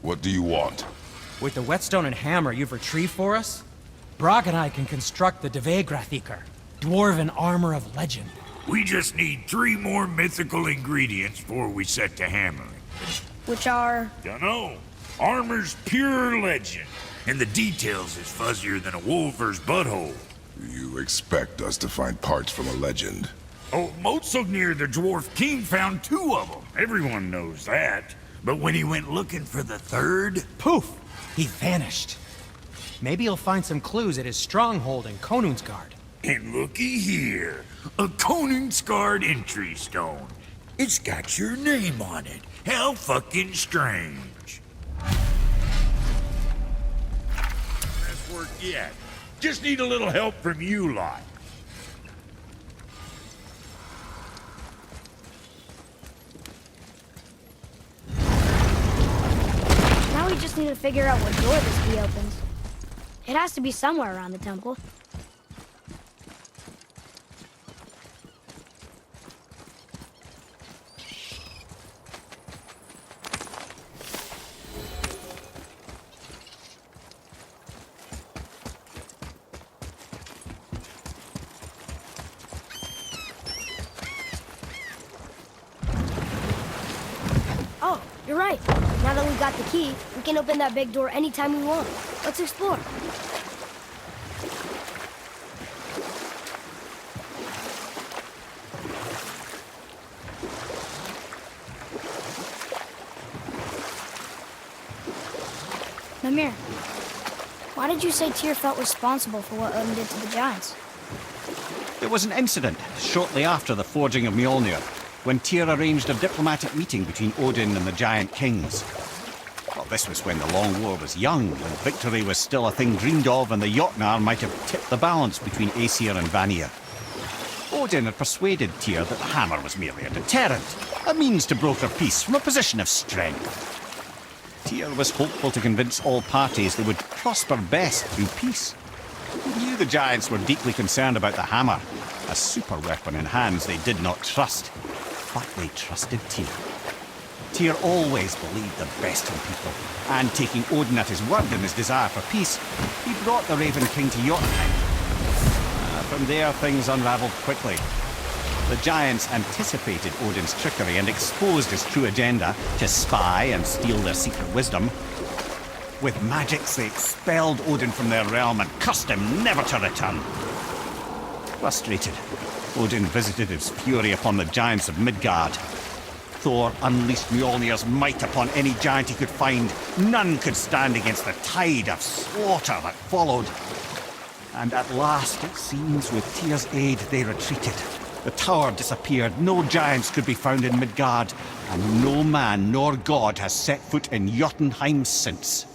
What do you want? With the whetstone and hammer you've retrieved for us, Brok and I can construct the Devourer, Dwarven Armor of Legend. We just need 3 more mythical ingredients before we set to hammering. Which are... Dunno. Armor's pure legend, and the details is fuzzier than a wolver's butthole. You expect us to find parts from a legend? Oh, Mótsognir the Dwarven King found 2 of them. Everyone knows that. But when he went looking for the 3rd... Poof! He vanished. Maybe he'll find some clues at his stronghold in Konunsgard. And looky here, a Konunsgard entry stone. It's got your name on it. How fucking strange. Best work yet. Just need a little help from you lot. Now we just need to figure out what door this key opens. It has to be somewhere around the temple. Oh, you're right. Now that we got the key, we can open that big door anytime we want. Let's explore. Mimir, why did you say Tyr felt responsible for what Odin did to the giants? There was an incident shortly after the forging of Mjolnir, when Tyr arranged a diplomatic meeting between Odin and the giant kings. Well, this was when the Long War was young, when victory was still a thing dreamed of, and the Jotnar might have tipped the balance between Aesir and Vanir. Odin had persuaded Tyr that the hammer was merely a deterrent, a means to broker peace from a position of strength. Tyr was hopeful to convince all parties they would prosper best through peace. He knew the giants were deeply concerned about the hammer, a super weapon in hands they did not trust. But they trusted Tyr. Tyr always believed the best in people, and taking Odin at his word in his desire for peace, he brought the Raven King to Jotunheim. From there, things unraveled quickly. The giants anticipated Odin's trickery and exposed his true agenda to spy and steal their secret wisdom. With magics, they expelled Odin from their realm and cursed him never to return. Frustrated, Odin visited his fury upon the giants of Midgard. Thor unleashed Mjolnir's might upon any giant he could find. None could stand against the tide of slaughter that followed. And at last, it seems, with Tyr's aid, they retreated. The tower disappeared, no giants could be found in Midgard, and no man nor god has set foot in Jotunheim since.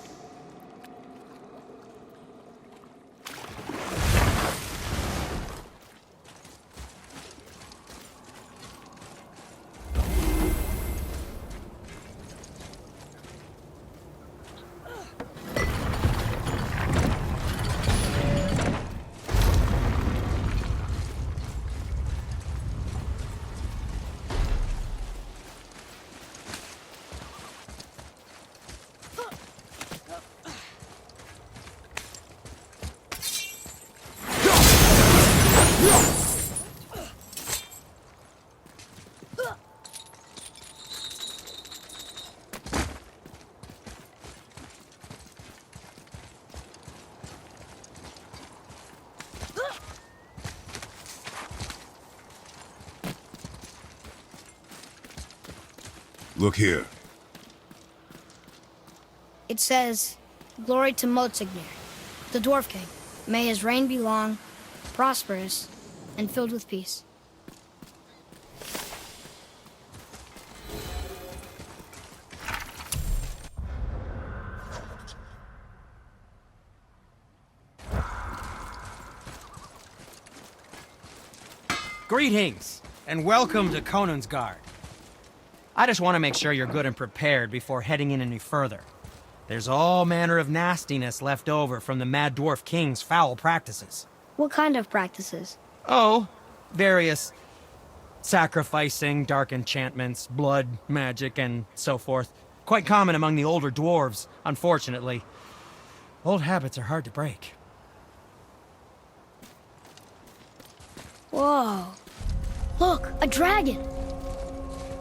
Look here. It says, "Glory to Mótsognir, the Dwarven King. May his reign be long, prosperous, and filled with peace." Greetings, and welcome to Konunsgard. I just want to make sure you're good and prepared before heading in any further. There's all manner of nastiness left over from the Mad Dwarf King's foul practices. What kind of practices? Oh, various sacrificing, dark enchantments, blood, magic, and so forth. Quite common among the older dwarves, unfortunately. Old habits are hard to break. Whoa. Look, a dragon.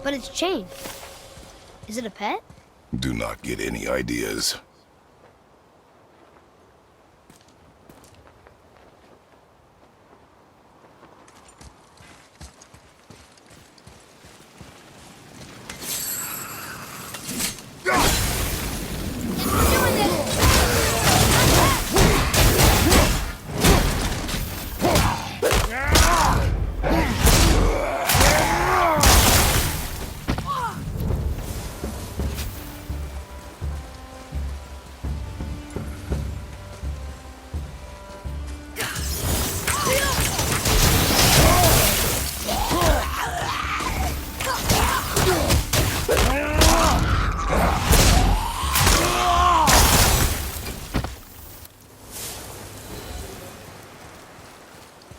But it's chained. Is it a pet? Do not get any ideas.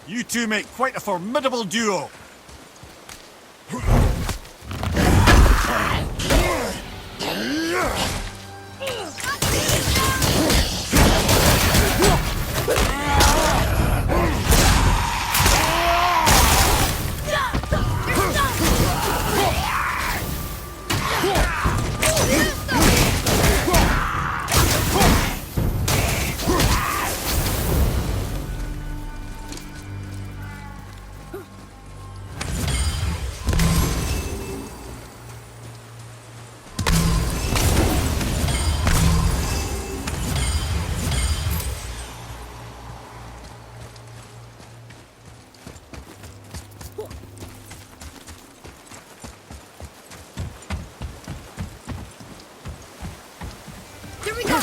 You two make quite a formidable duo. Here we go!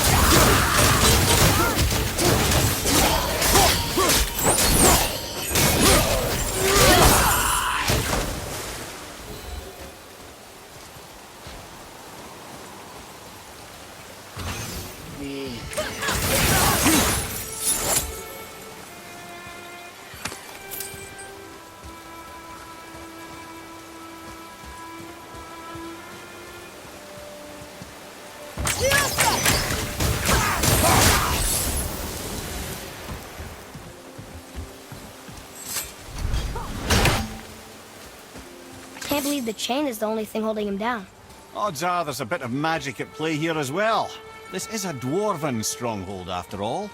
I can't believe the chain is the only thing holding him down. Odds are there's a bit of magic at play here as well. This is a dwarven stronghold after all.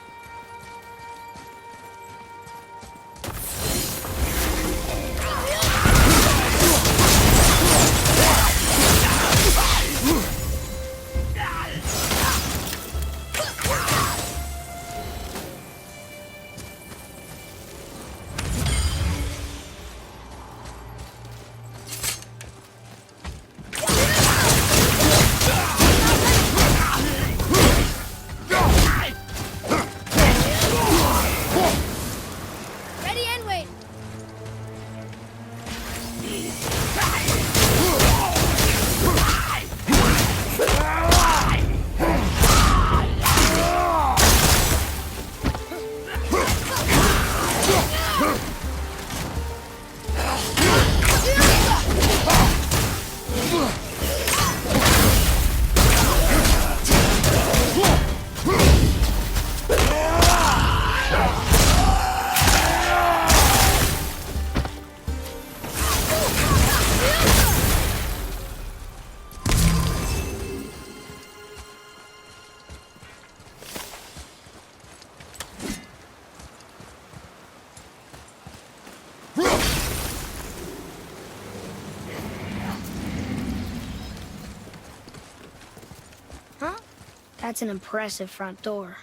That's an impressive front door.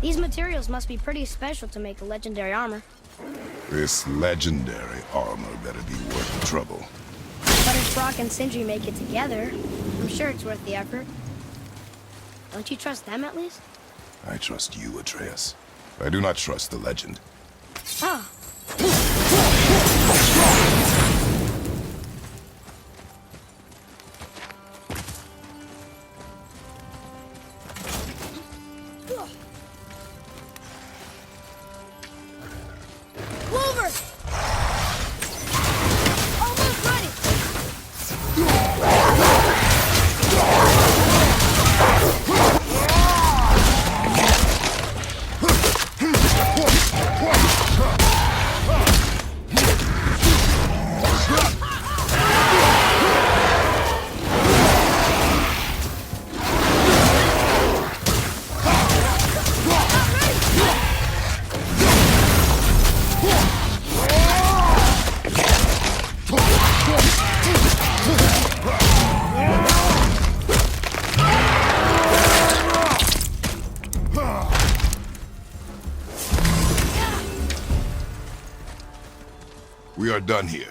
These materials must be pretty special to make a legendary armor. This legendary armor better be worth the trouble. But if Brok and Sindri make it together, I'm sure it's worth the effort. Don't you trust them at least? I trust you, Atreus. I do not trust the legend. Oh. Almost ready! are done here.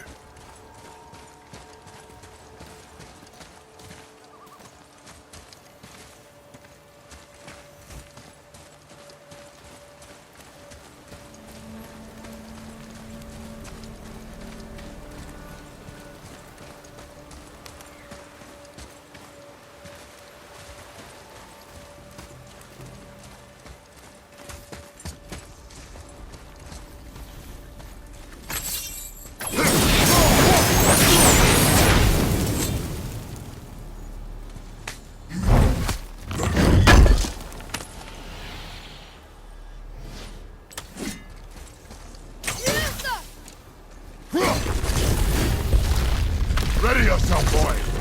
Ready yourself, boy!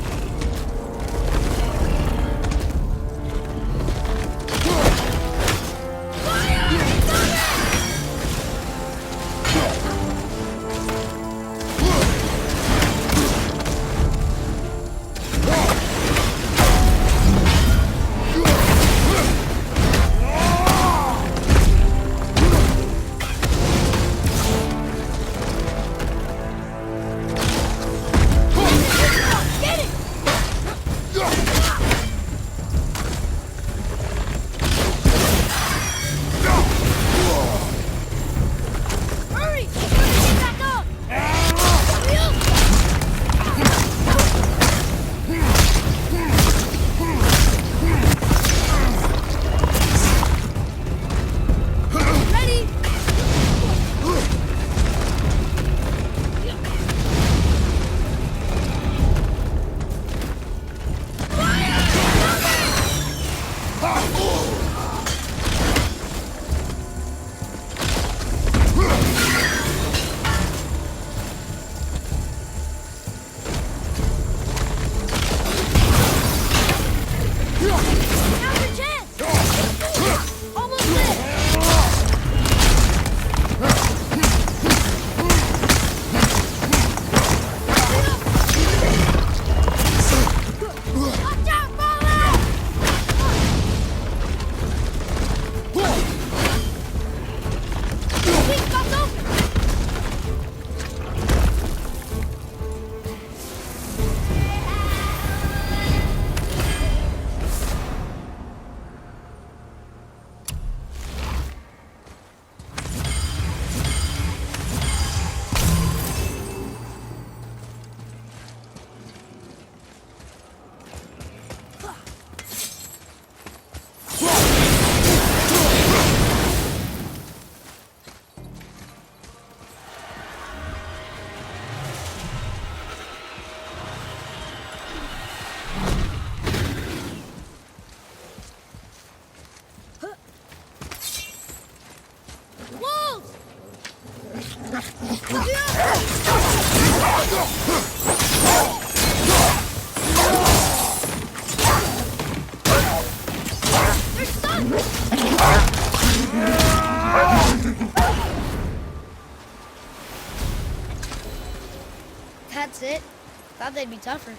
That's it. Thought they'd be tougher.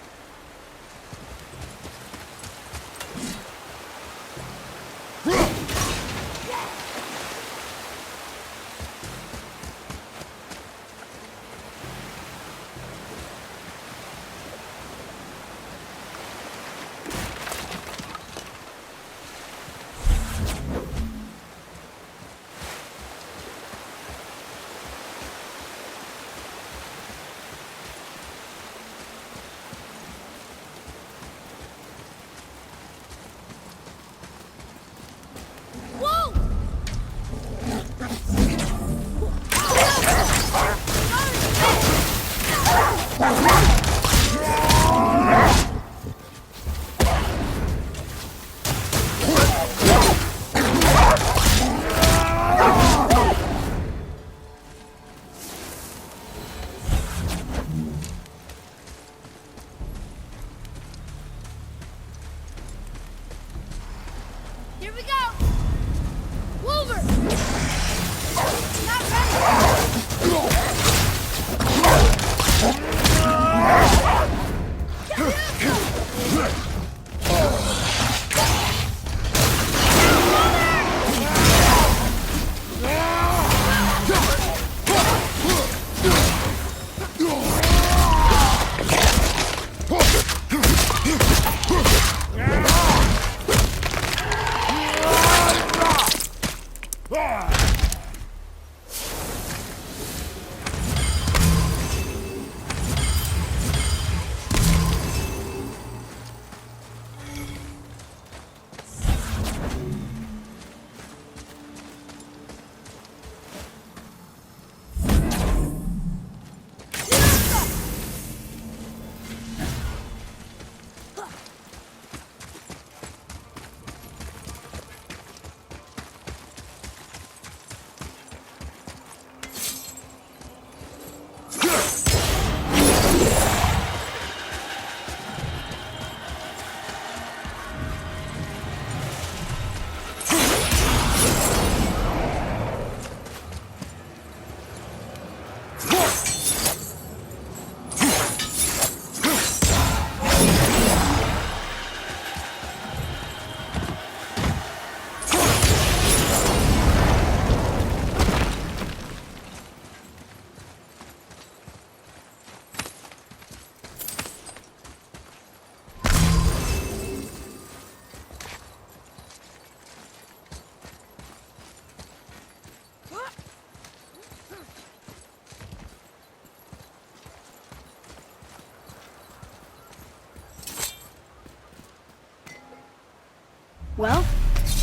Well,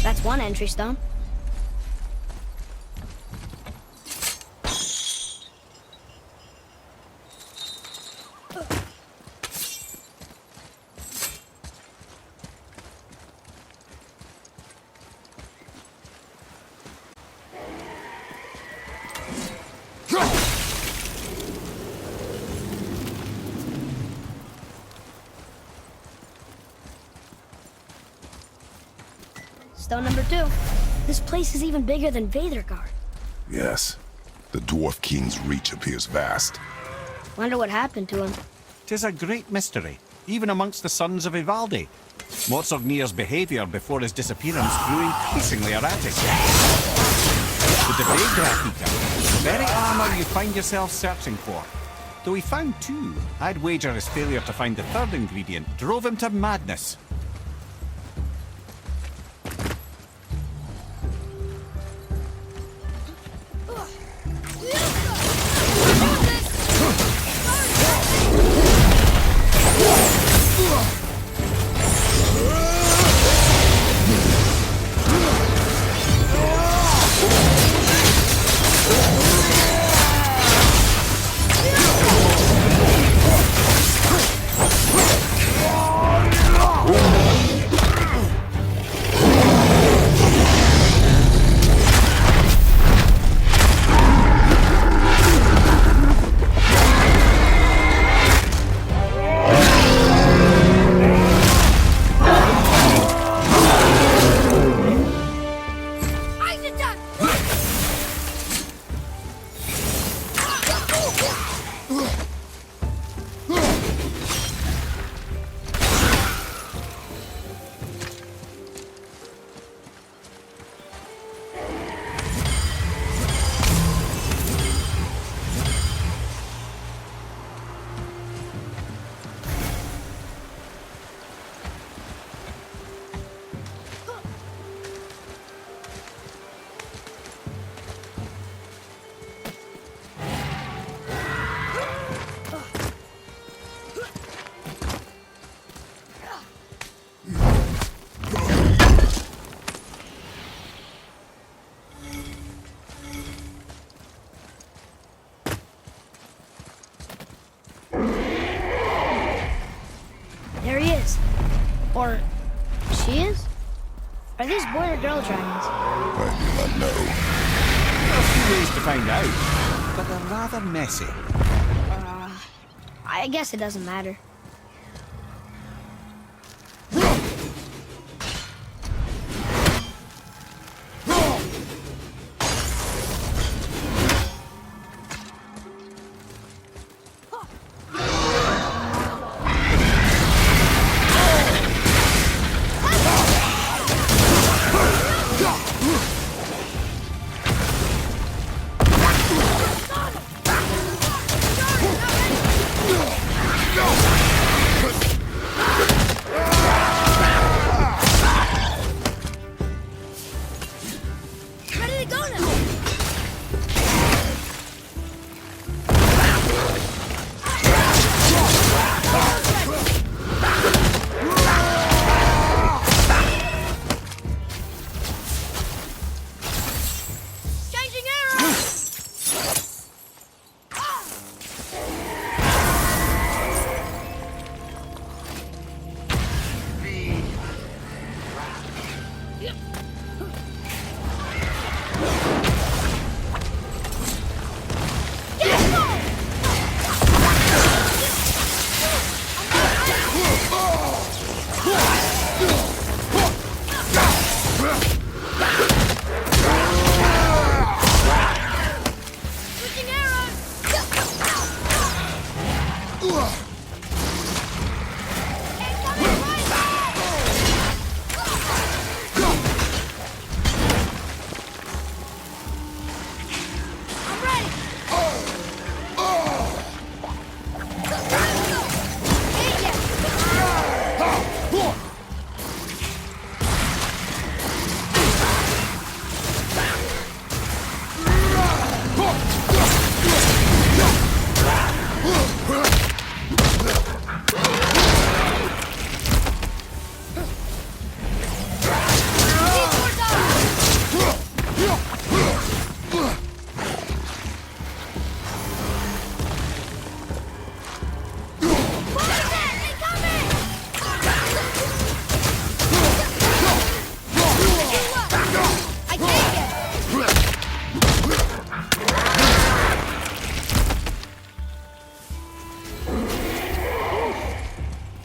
that's one entry stone. Stone number 2. This place is even bigger than Veidrgard. Yes. The Dwarf King's reach appears vast. Wonder what happened to him. 'Tis a great mystery, even amongst the sons of Ivaldi. Mótsognir's behaviour before his disappearance grew increasingly erratic. The Devourer, the very armour you find yourself searching for. Though he found 2, I'd wager his failure to find the 3rd ingredient drove him to madness. There he is. Or she is? Are these boy or girl dragons? I do not know. There are a few ways to find out, but they're rather messy. I guess it doesn't matter. Go!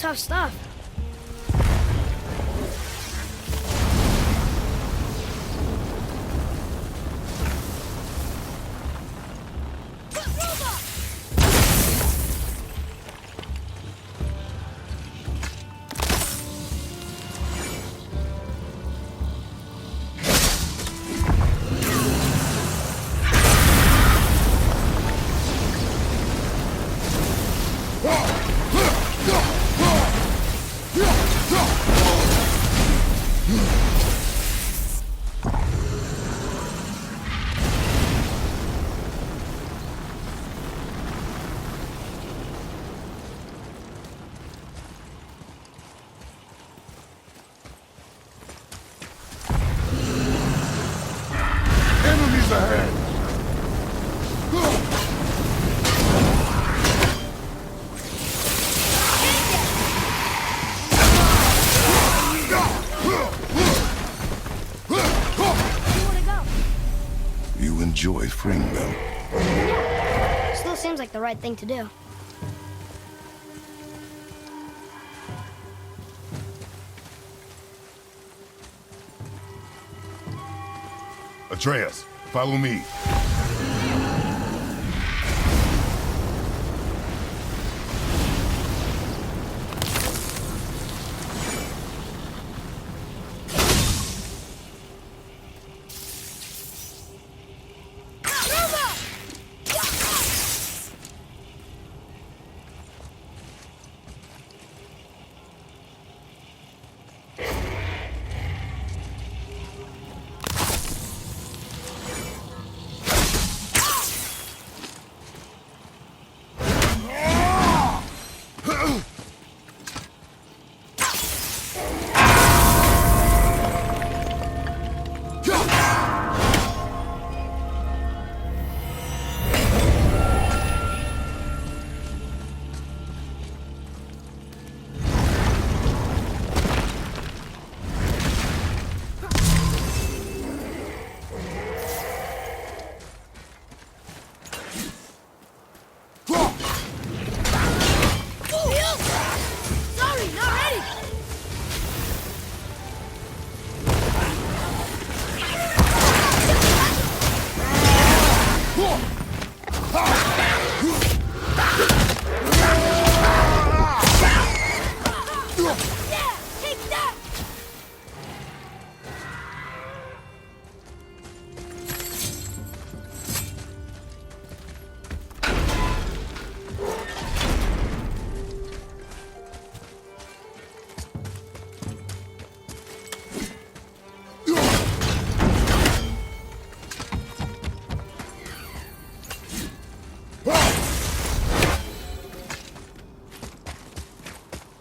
tough stuff. Enemies ahead! You enjoy freeing them. Still seems like the right thing to do. Atreus, follow me.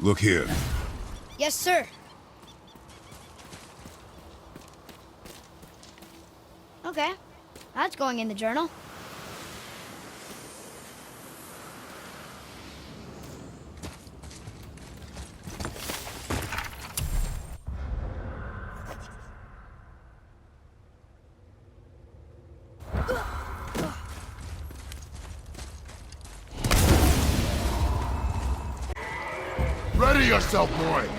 Look here. Yes, sir. Okay. That's going in the journal. Ready yourself, boy!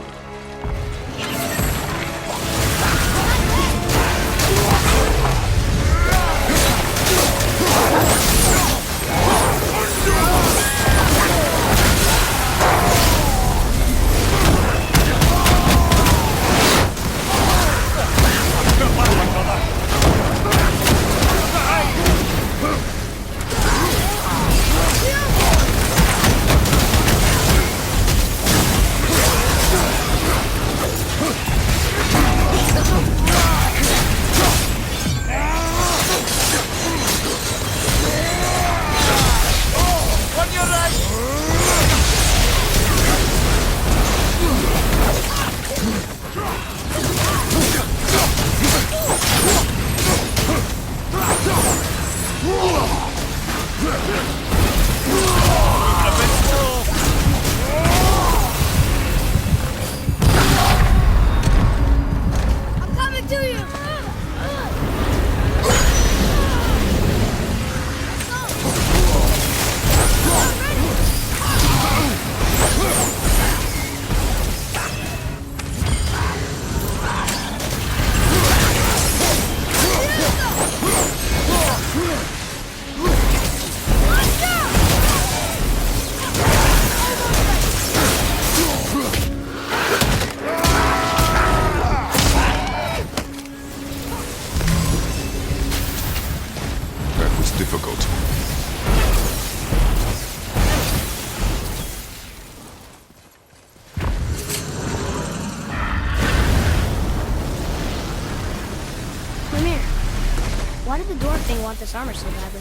King want this armor so badly?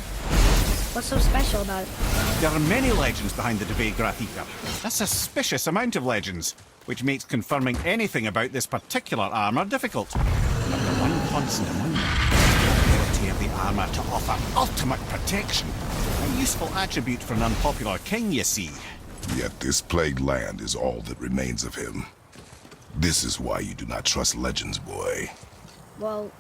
What's so special about it? There are many legends behind the Devourer. A suspicious amount of legends, which makes confirming anything about this particular armor difficult. But the one constant among them is the ability of the armor to offer ultimate protection. A useful attribute for an unpopular king, you see. Yet this plagued land is all that remains of him. This is why you do not trust legends, boy. Well,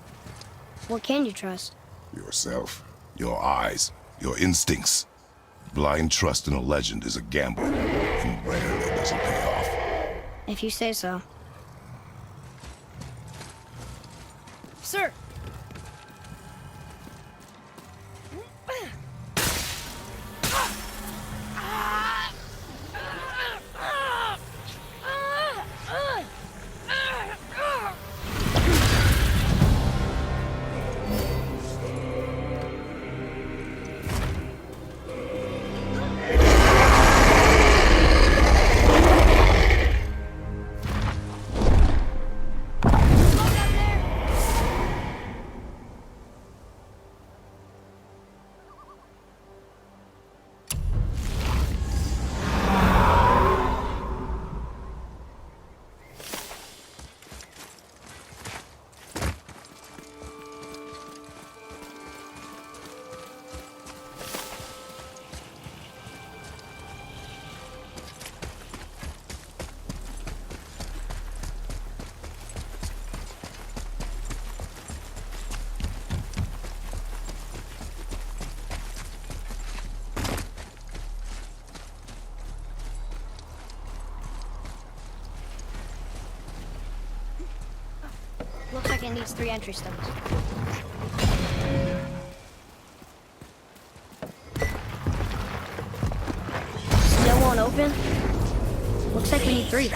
what can you trust? Yourself, your eyes, your instincts. Blind trust in a legend is a gamble, and rarely does it pay off. If you say so. Sir! Looks like it needs 3 entry stones. Still won't open? Looks like we need 3.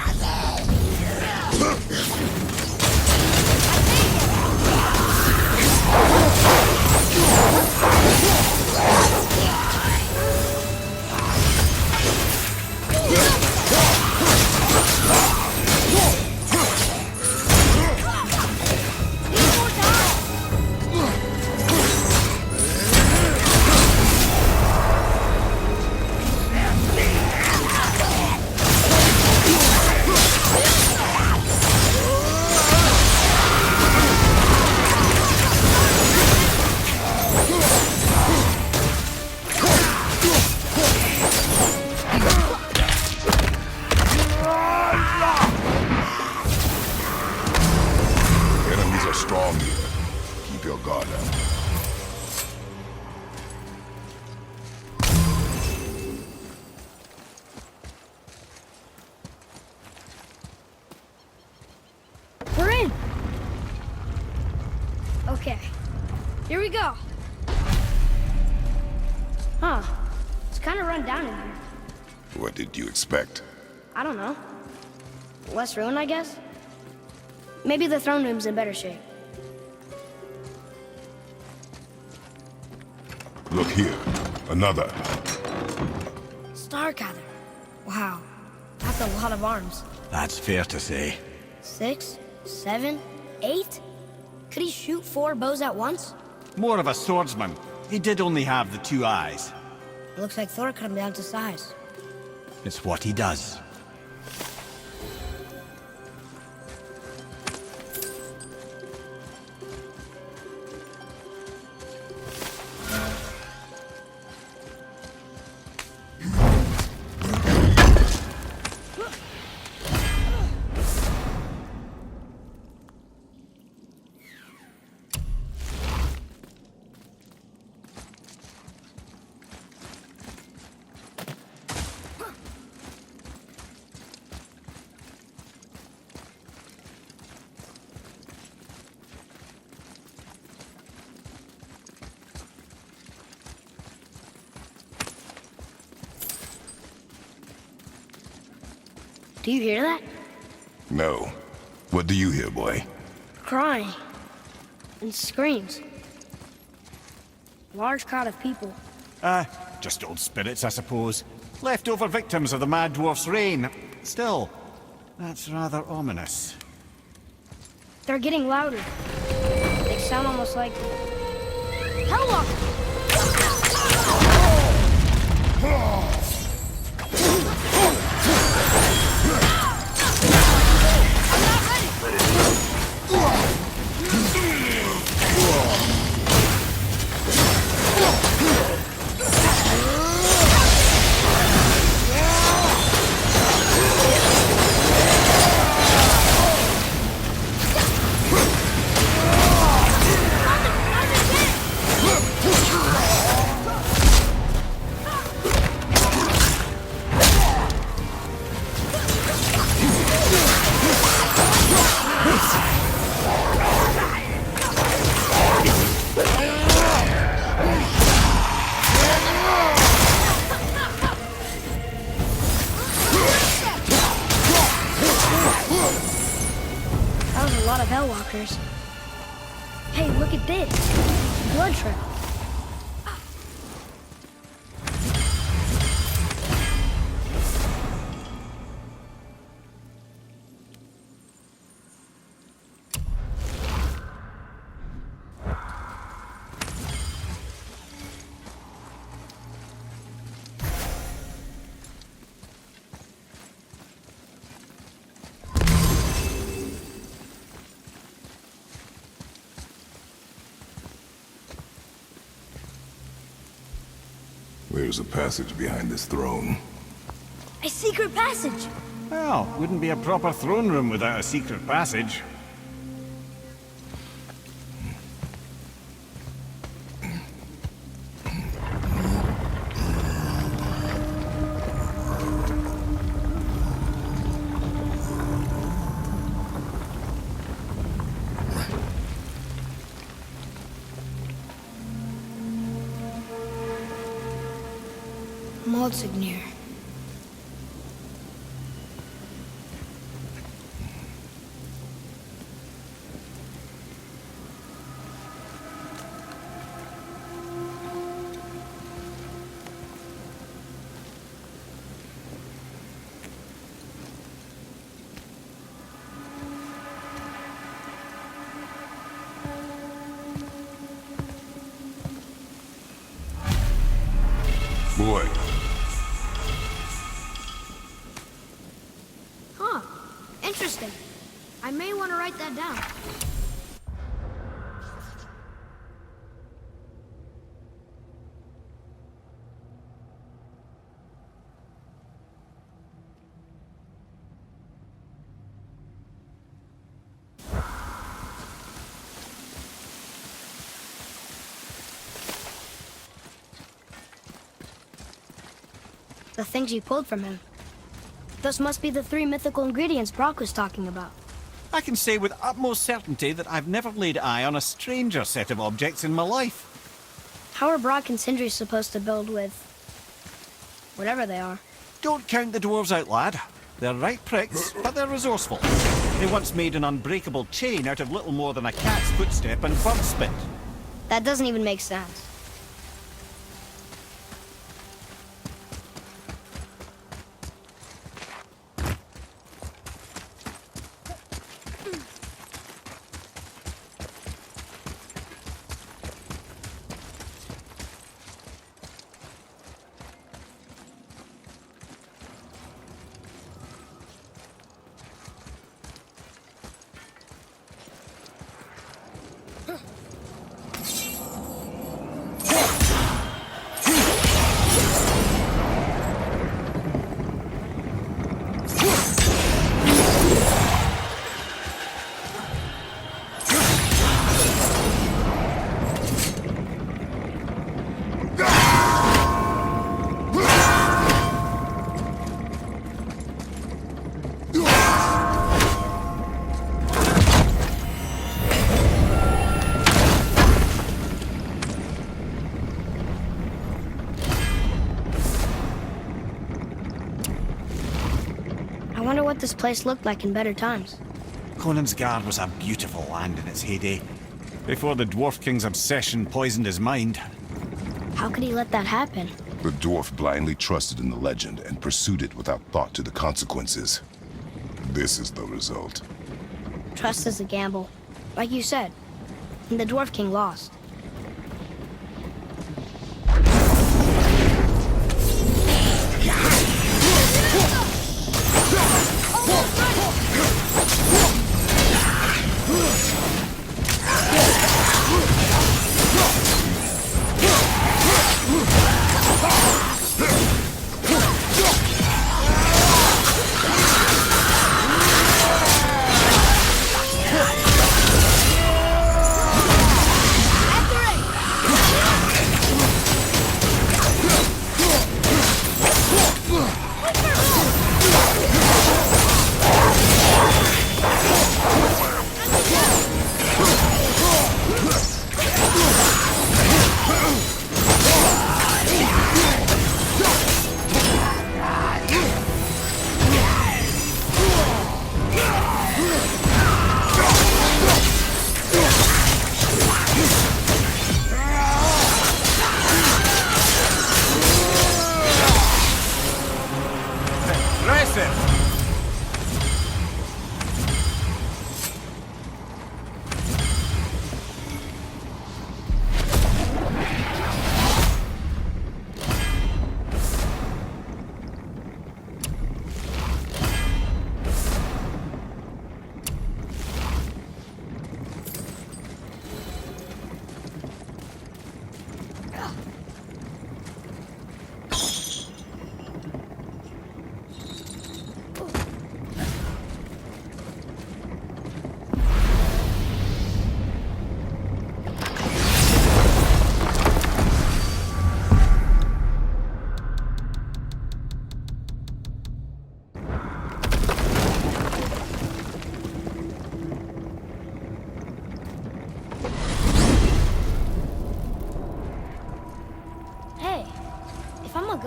Okay, here we go. Huh, it's kind of run down in here. What did you expect? I don't know. Less ruin, I guess? Maybe the throne room's in better shape. Look here, another. Stargather. Wow, that's a lot of arms. That's fair to say. 6, 7, 8? Could he shoot 4 bows at once? More of a swordsman. He did only have the 2 eyes. It looks like Thor cut him down to size. It's what he does. Do you hear that? No. What do you hear, boy? Crying. And screams. Large crowd of people. Just old spirits, I suppose. Leftover victims of the Mad Dwarf's reign. Still, that's rather ominous. They're getting louder. They sound almost like Hellwalker! I'm not ready! That was a lot of Hellwalkers. Hey, look at this. Blood trail. There's a passage behind this throne. A secret passage. Well, wouldn't be a proper throne room without a secret passage. Mótsognir. Boy, Huh. Interesting. I may want to write that down. The things you pulled from him. Those must be the 3 mythical ingredients Brok was talking about. I can say with utmost certainty that I've never laid eye on a stranger set of objects in my life. How are Brok and Sindri supposed to build with... whatever they are? Don't count the dwarves out, lad. They're right pricks, but they're resourceful. They once made an unbreakable chain out of little more than a cat's footstep and bird spit. That doesn't even make sense. I wonder what this place looked like in better times. Konunsgard was a beautiful land in its heyday, before the Dwarf King's obsession poisoned his mind. How could he let that happen? The dwarf blindly trusted in the legend and pursued it without thought to the consequences. This is the result. Trust is a gamble. Like you said. And the Dwarf King lost.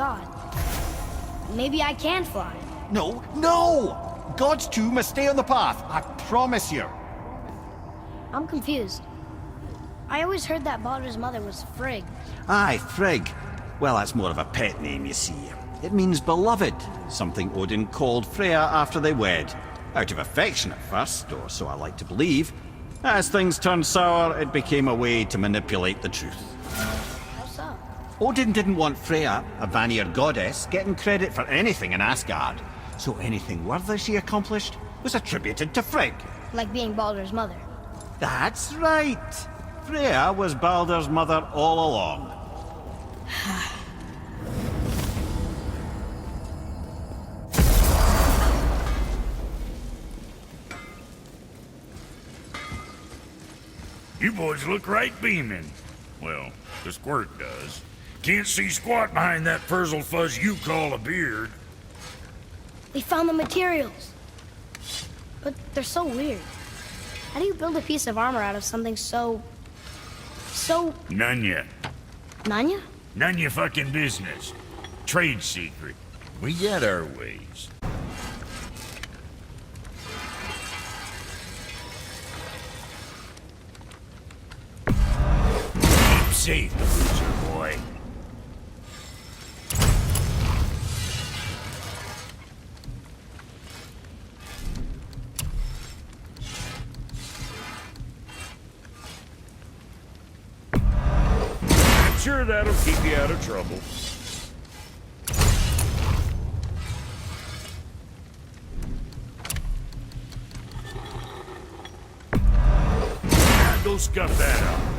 god. Maybe I can fly. No, no! Gods too must stay on the path, I promise you. I'm confused. I always heard that Baldur's mother was Frigg. Aye, Frigg. Well, that's more of a pet name, you see. It means beloved, something Odin called Freya after they wed. Out of affection at first, or so I like to believe. As things turned sour, it became a way to manipulate the truth. How so? Odin didn't want Freya, a Vanir goddess, getting credit for anything in Asgard. So anything worthy she accomplished was attributed to Frigg. Like being Baldur's mother. That's right. Freya was Baldur's mother all along. You boys look right beaming. Well, the squirt does. Can't see squat behind that frizzle fuzz you call a beard. They found the materials. But they're so weird. How do you build a piece of armor out of something so... None yet. Nanya? None your fucking business. Trade secret. We got our ways. Keep safe, loser boy. Sure, that'll keep you out of trouble. Now go scuff that up.